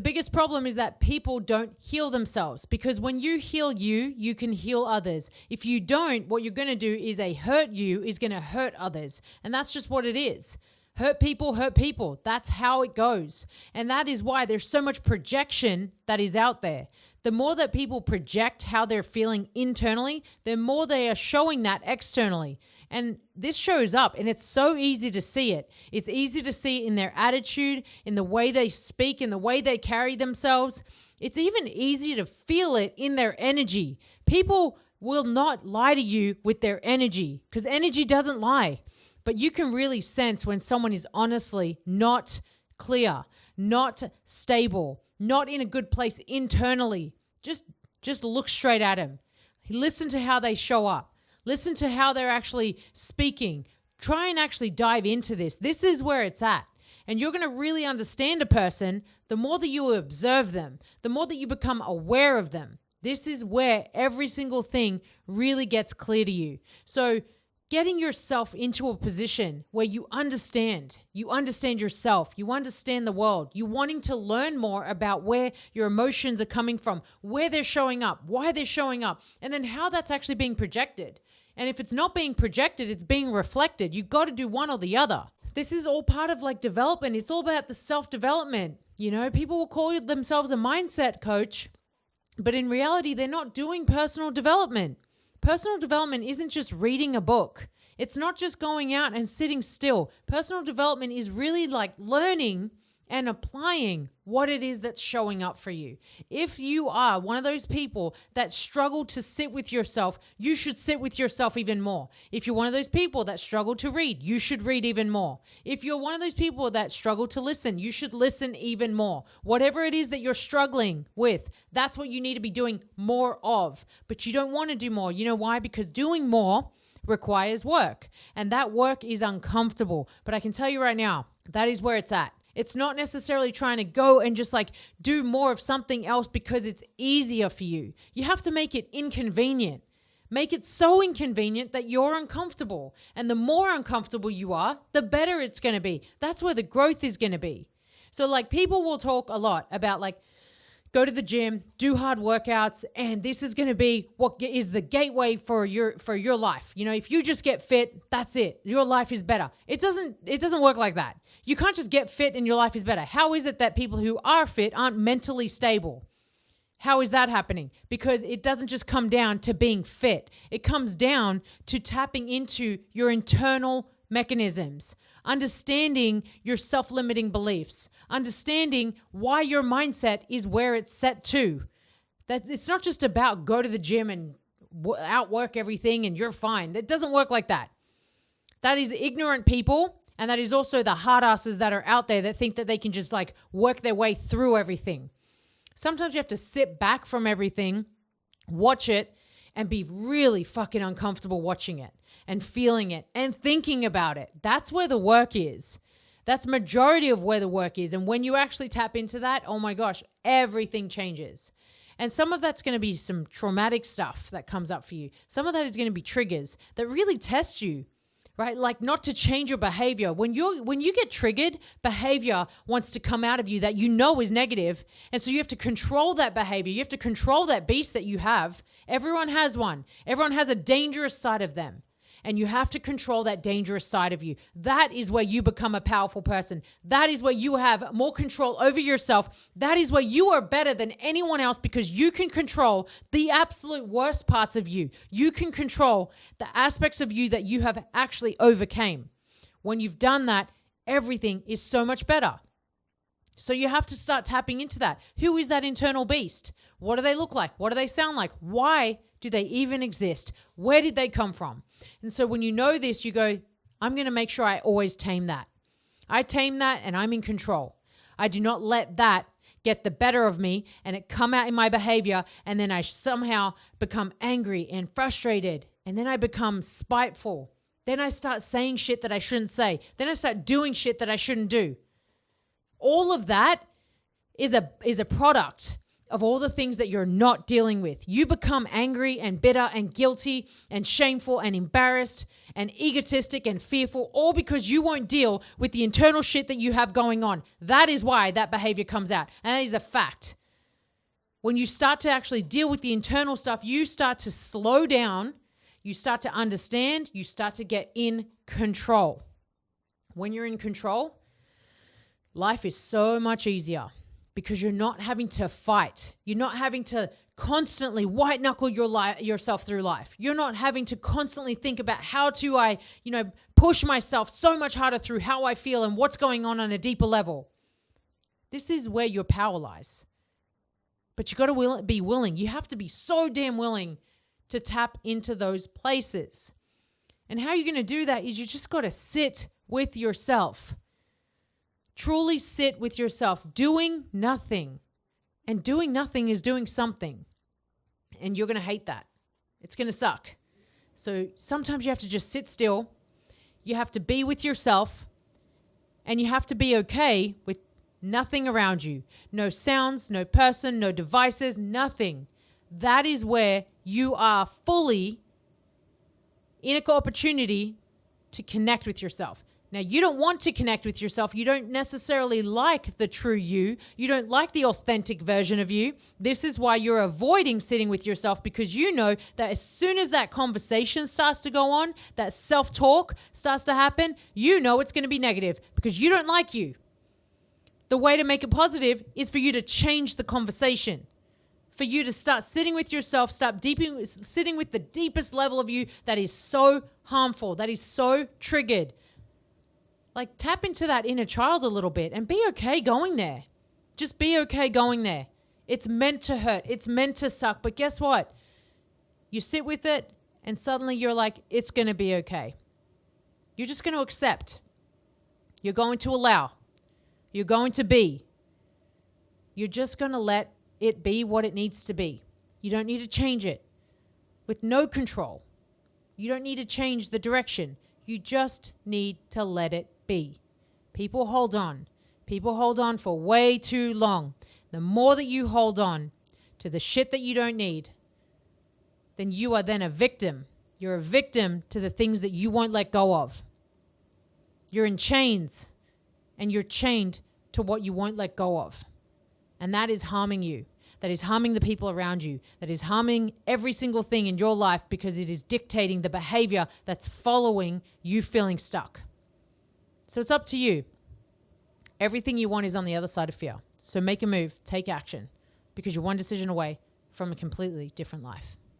The biggest problem is that people don't heal themselves, because when you heal you, you can heal others. If you don't, what you're going to do is hurt you is going to hurt others. And that's just what it is. Hurt people hurt people. That's how it goes. And that is why there's so much projection that is out there. The more that people project how they're feeling internally, the more they are showing that externally. And this shows up, and it's so easy to see it. It's easy to see in their attitude, in the way they speak, in the way they carry themselves. It's even easy to feel it in their energy. People will not lie to you with their energy, because energy doesn't lie. But you can really sense when someone is honestly not clear, not stable, not in a good place internally. Just look straight at them. Listen to how they show up. Listen to how they're actually speaking. Try and actually dive into this. This is where it's at. And you're going to really understand a person the more that you observe them, the more that you become aware of them. This is where every single thing really gets clear to you. So getting yourself into a position where you understand yourself, you understand the world, you wanting to learn more about where your emotions are coming from, where they're showing up, why they're showing up, and then how that's actually being projected. And if it's not being projected, it's being reflected. You've got to do one or the other. This is all part of like development. It's all about the self-development. You know, people will call themselves a mindset coach, but in reality, they're not doing personal development. Personal development isn't just reading a book. It's not just going out and sitting still. Personal development is really like learning and applying what it is that's showing up for you. If you are one of those people that struggle to sit with yourself, you should sit with yourself even more. If you're one of those people that struggle to read, you should read even more. If you're one of those people that struggle to listen, you should listen even more. Whatever it is that you're struggling with, that's what you need to be doing more of. But you don't want to do more. You know why? Because doing more requires work, and that work is uncomfortable. But I can tell you right now, that is where it's at. It's not necessarily trying to go and just like do more of something else because it's easier for you. You have to make it inconvenient. Make it so inconvenient that you're uncomfortable. And the more uncomfortable you are, the better it's going to be. That's where the growth is going to be. So like people will talk a lot about like, go to the gym, do hard workouts, and this is going to be what is the gateway for your life. You know, if you just get fit, that's it. Your life is better. It doesn't work like that. You can't just get fit and your life is better. How is it that people who are fit aren't mentally stable? How is that happening? Because it doesn't just come down to being fit. It comes down to tapping into your internal mechanisms, understanding your self-limiting beliefs, understanding why your mindset is where it's set to. That it's not just about go to the gym and outwork everything and you're fine. That doesn't work like that. That is ignorant people, and that is also the hard asses that are out there that think that they can just like work their way through everything. Sometimes you have to sit back from everything, watch it, and be really fucking uncomfortable watching it and feeling it and thinking about it. That's where the work is. That's majority of where the work is. And when you actually tap into that, oh my gosh, everything changes. And some of that's going to be some traumatic stuff that comes up for you. Some of that is going to be triggers that really test you, right? Like not to change your behavior. When you get triggered, behavior wants to come out of you that you know is negative. And so you have to control that behavior. You have to control that beast that you have. Everyone has one. Everyone has a dangerous side of them. And you have to control that dangerous side of you. That is where you become a powerful person. That is where you have more control over yourself. That is where you are better than anyone else because you can control the absolute worst parts of you. You can control the aspects of you that you have actually overcame. When you've done that, everything is so much better. So you have to start tapping into that. Who is that internal beast? What do they look like? What do they sound like? Why do they even exist? Where did they come from? And so when you know this, you go, I'm going to make sure I always tame that. I tame that and I'm in control. I do not let that get the better of me and it come out in my behavior, and then I somehow become angry and frustrated, and then I become spiteful. Then I start saying shit that I shouldn't say. Then I start doing shit that I shouldn't do. All of that is a product of all the things that you're not dealing with. You become angry and bitter and guilty and shameful and embarrassed and egotistic and fearful, all because you won't deal with the internal shit that you have going on. That is why that behavior comes out. And that is a fact. When you start to actually deal with the internal stuff, you start to slow down, you start to understand, you start to get in control. When you're in control, life is so much easier because you're not having to fight. You're not having to constantly white knuckle yourself through life. You're not having to constantly think about how do I, push myself so much harder through how I feel and what's going on a deeper level. This is where your power lies. But you got to be willing. You have to be so damn willing to tap into those places. And how you're going to do that is you just got to sit with yourself. Truly sit with yourself, doing nothing. And doing nothing is doing something. And you're going to hate that. It's going to suck. So sometimes you have to just sit still. You have to be with yourself. And you have to be okay with nothing around you. No sounds, no person, no devices, nothing. That is where you are fully in an opportunity to connect with yourself. Now, you don't want to connect with yourself. You don't necessarily like the true you. You don't like the authentic version of you. This is why you're avoiding sitting with yourself, because you know that as soon as that conversation starts to go on, that self-talk starts to happen, you know it's going to be negative because you don't like you. The way to make it positive is for you to change the conversation, for you to start sitting with yourself, sitting with the deepest level of you that is so harmful, that is so triggered. Like, tap into that inner child a little bit and be okay going there. Just be okay going there. It's meant to hurt. It's meant to suck. But guess what? You sit with it and suddenly you're like, it's going to be okay. You're just going to accept. You're going to allow. You're going to be. You're just going to let it be what it needs to be. You don't need to change it with no control. You don't need to change the direction. You just need to let it be. People hold on. People hold on for way too long. The more that you hold on to the shit that you don't need, then you are then a victim. You're a victim to the things that you won't let go of. You're in chains, and you're chained to what you won't let go of. And that is harming you. That is harming the people around you. That is harming every single thing in your life because it is dictating the behavior that's following you feeling stuck. So it's up to you. Everything you want is on the other side of fear. So make a move, take action, because you're one decision away from a completely different life.